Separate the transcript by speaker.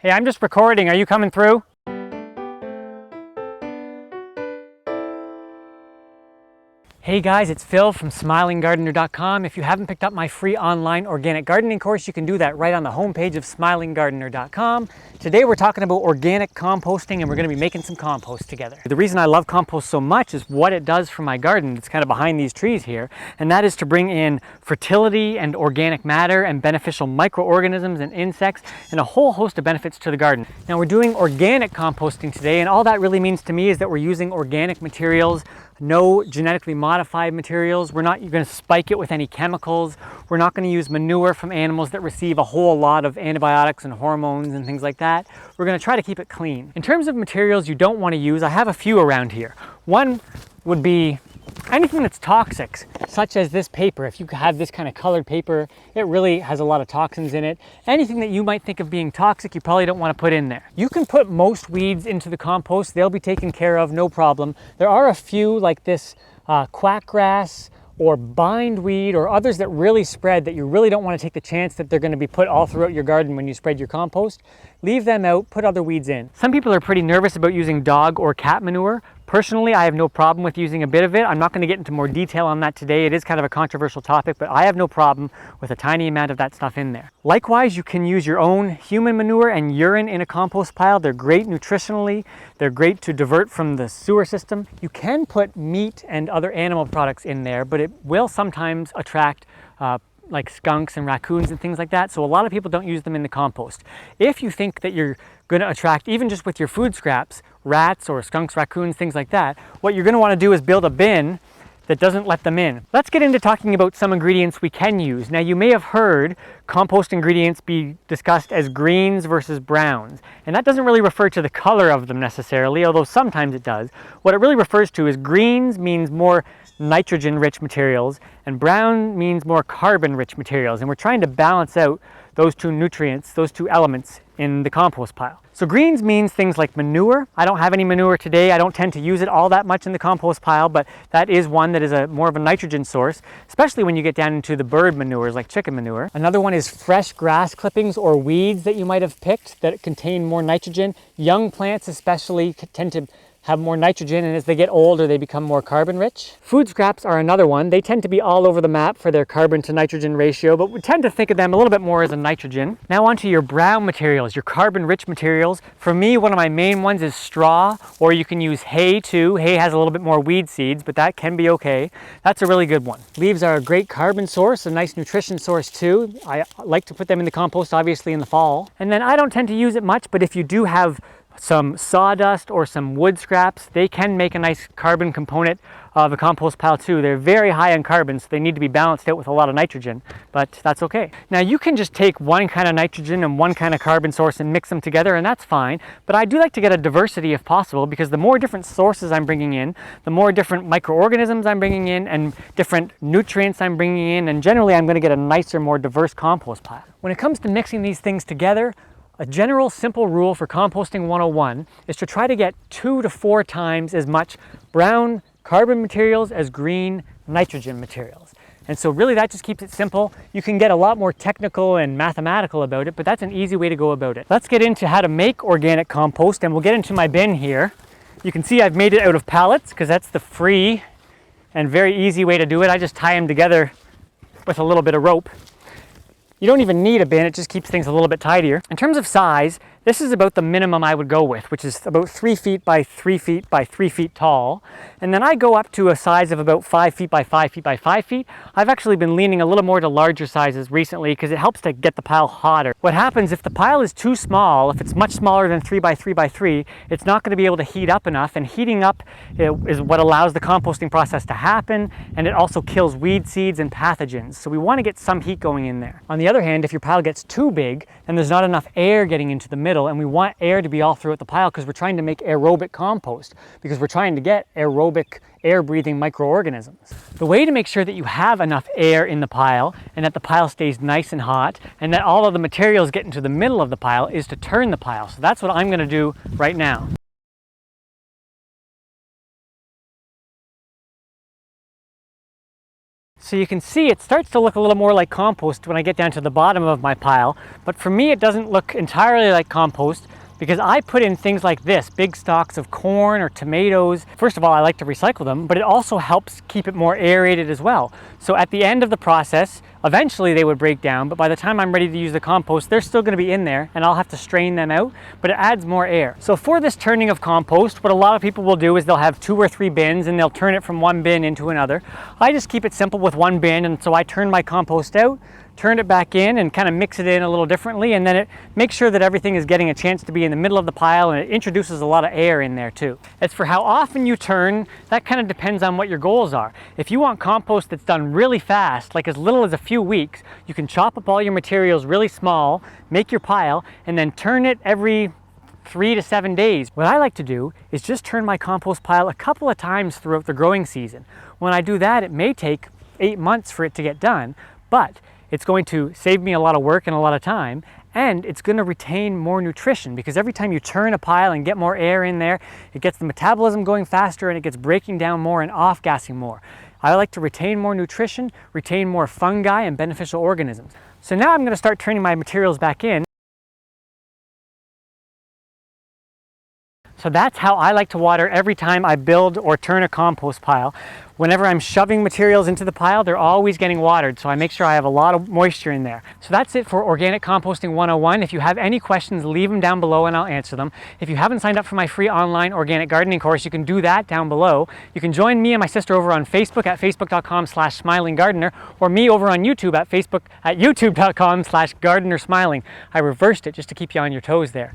Speaker 1: Hey, I'm just recording. Are you coming through? Hey guys, it's Phil from smilinggardener.com. If you haven't picked up my free online organic gardening course, you can do that right on the homepage of smilinggardener.com. Today we're talking about organic composting and we're going to be making some compost together. The reason I love compost so much is what it does for my garden. It's kind of behind these trees here, and that is to bring in fertility and organic matter and beneficial microorganisms and insects and a whole host of benefits to the garden. Now we're doing organic composting today, and all that really means to me is that we're using organic materials, no genetically modified materials. We're not going to spike it with any chemicals. We're not going to use manure from animals that receive a whole lot of antibiotics and hormones and things like that. We're going to try to keep it clean. In terms of materials you don't want to use, I have a few around here. One would be anything that's toxic, such as this paper. If you have this kind of colored paper, it really has a lot of toxins in it. Anything that you might think of being toxic, you probably don't want to put in there. You can put most weeds into the compost. They'll be taken care of, no problem. There are a few like this quackgrass or bindweed or others that really spread that you really don't want to take the chance that they're going to be put all throughout your garden when you spread your compost. Leave them out, put other weeds in. Some people are pretty nervous about using dog or cat manure. Personally, I have no problem with using a bit of it. I'm not going to get into more detail on that today. It is kind of a controversial topic, but I have no problem with a tiny amount of that stuff in there. Likewise, you can use your own human manure and urine in a compost pile. They're great nutritionally. They're great to divert from the sewer system. You can put meat and other animal products in there, but it will sometimes attract like skunks and raccoons and things like that. So a lot of people don't use them in the compost. If you think that you're going to attract, even just with your food scraps, rats or skunks, raccoons, things like that, what you're going to want to do is build a bin that doesn't let them in. Let's get into talking about some ingredients we can use. Now you may have heard compost ingredients be discussed as greens versus browns, and that doesn't really refer to the color of them necessarily, although sometimes it does. What it really refers to is greens means more nitrogen-rich materials, and brown means more carbon-rich materials, and we're trying to balance out those two nutrients, those two elements in the compost pile. So greens means things like manure. I don't have any manure today. I don't tend to use it all that much in the compost pile, but that is one that is more of a nitrogen source, especially when you get down into the bird manures like chicken manure. Another one is fresh grass clippings or weeds that you might have picked that contain more nitrogen. Young plants especially tend to have more nitrogen, and as they get older they become more carbon rich. Food scraps are another one. They tend to be all over the map for their carbon to nitrogen ratio, but we tend to think of them a little bit more as a nitrogen. Now onto your brown materials, your carbon rich materials. For me, one of my main ones is straw, or you can use hay too. Hay has a little bit more weed seeds, but that can be okay. That's a really good one. Leaves are a great carbon source, a nice nutrition source too. I like to put them in the compost obviously in the fall. And then I don't tend to use it much, but if you do have some sawdust or some wood scraps, they can make a nice carbon component of a compost pile too. They're very high in carbon, so they need to be balanced out with a lot of nitrogen, but that's okay. Now you can just take one kind of nitrogen and one kind of carbon source and mix them together, and that's fine, but I do like to get a diversity if possible, because the more different sources I'm bringing in, the more different microorganisms I'm bringing in and different nutrients I'm bringing in, and generally I'm going to get a nicer, more diverse compost pile. When it comes to mixing these things together, a general simple rule for composting 101 is to try to get 2 to 4 times as much brown carbon materials as green nitrogen materials. And so really that just keeps it simple. You can get a lot more technical and mathematical about it, but that's an easy way to go about it. Let's get into how to make organic compost, and we'll get into my bin here. You can see I've made it out of pallets because that's the free and very easy way to do it. I just tie them together with a little bit of rope. You don't even need a bin, it just keeps things a little bit tidier. In terms of size, this is about the minimum I would go with, which is about 3 feet by 3 feet by 3 feet tall. And then I go up to a size of about 5 feet by 5 feet by 5 feet. I've actually been leaning a little more to larger sizes recently because it helps to get the pile hotter. What happens if the pile is too small, if it's much smaller than 3 by 3 by 3, it's not going to be able to heat up enough, and heating up is what allows the composting process to happen, and it also kills weed seeds and pathogens. So we want to get some heat going in there. On the other hand, if your pile gets too big, then there's not enough air getting into the middle, and we want air to be all throughout the pile because we're trying to make aerobic compost, because we're trying to get aerobic air-breathing microorganisms. The way to make sure that you have enough air in the pile and that the pile stays nice and hot and that all of the materials get into the middle of the pile is to turn the pile. So that's what I'm going to do right now. So you can see it starts to look a little more like compost when I get down to the bottom of my pile, but for me it doesn't look entirely like compost because I put in things like this, big stalks of corn or tomatoes. First of all, I like to recycle them, but it also helps keep it more aerated as well. So at the end of the process, eventually they would break down, but by the time I'm ready to use the compost, they're still gonna be in there and I'll have to strain them out, but it adds more air. So for this turning of compost, what a lot of people will do is they'll have 2 or 3 bins and they'll turn it from one bin into another. I just keep it simple with one bin, and so I turn my compost out, turn it back in and kind of mix it in a little differently, and then it makes sure that everything is getting a chance to be in the middle of the pile, and it introduces a lot of air in there too. As for how often you turn, that kind of depends on what your goals are. If you want compost that's done really fast, like as little as a few weeks, you can chop up all your materials really small, make your pile, and then turn it every 3 to 7 days. What I like to do is just turn my compost pile a couple of times throughout the growing season. When I do that, it may take 8 months for it to get done, but it's going to save me a lot of work and a lot of time, and it's going to retain more nutrition because every time you turn a pile and get more air in there, it gets the metabolism going faster and it gets breaking down more and off-gassing more. I like to retain more nutrition, retain more fungi and beneficial organisms. So now I'm going to start turning my materials back in. So that's how I like to water every time I build or turn a compost pile. Whenever I'm shoving materials into the pile, they're always getting watered, so I make sure I have a lot of moisture in there. So that's it for Organic Composting 101. If you have any questions, leave them down below and I'll answer them. If you haven't signed up for my free online organic gardening course, you can do that down below. You can join me and my sister over on Facebook at facebook.com/smilinggardener, or me over on YouTube at youtube.com/gardenersmiling. I reversed it just to keep you on your toes there.